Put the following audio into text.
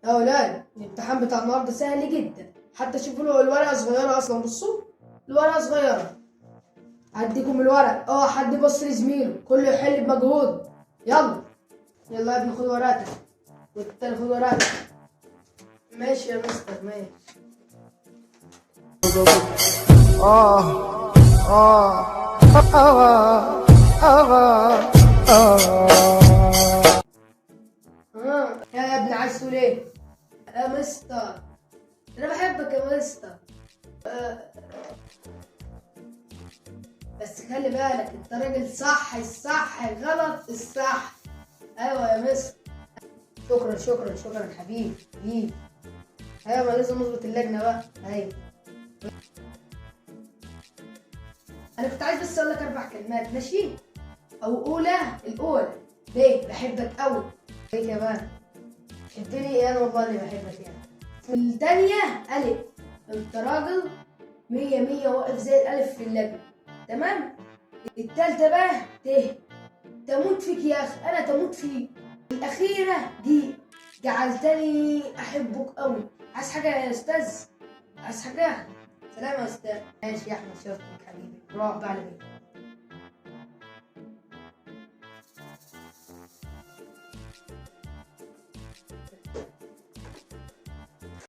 يا ولاد الامتحان بتاع النهارده سهل جدا، حتى شوفوا له الورقه صغيره اصلا. بصوا الورقه صغيره. هديكم الورق. حد يبص لزميله، كله يحل بمجهود. يلا يلا يا ابني، خد ورقتك والتاني خد ورقتك. ماشي يا مستر ماشي. آه آه آه يا ابني عايز تقول ايه؟ يا مستر انا بحبك يا مستر. بس خلي بالك انت راجل صح الصح، غلط الصح. ايوه يا مستر. شكرا شكرا شكرا حبيبي حبيبي. ايوه، ما لازم نظبط اللجنه بقى. ايوه انا كنت عايز بس اقول لك 4 كلمات ماشي. الاولى ليه بحبك قوي. ايه كمان؟ تحبني ايه؟ انا والله اللي بحبك يعني. التانية الف، انت راجل مية مية، واقف زي الالف في اللجنه. تمام. التالتة بقى تموت فيك يا اخي، انا تموت فيك. الاخيرة دي جعلتني احبك قوي. عايز حاجة يا استاذ؟ عايز حاجة؟ سلام يا استاذ. ماشي يا احمد، شفتك حبيبي، روح بقى على بيتك.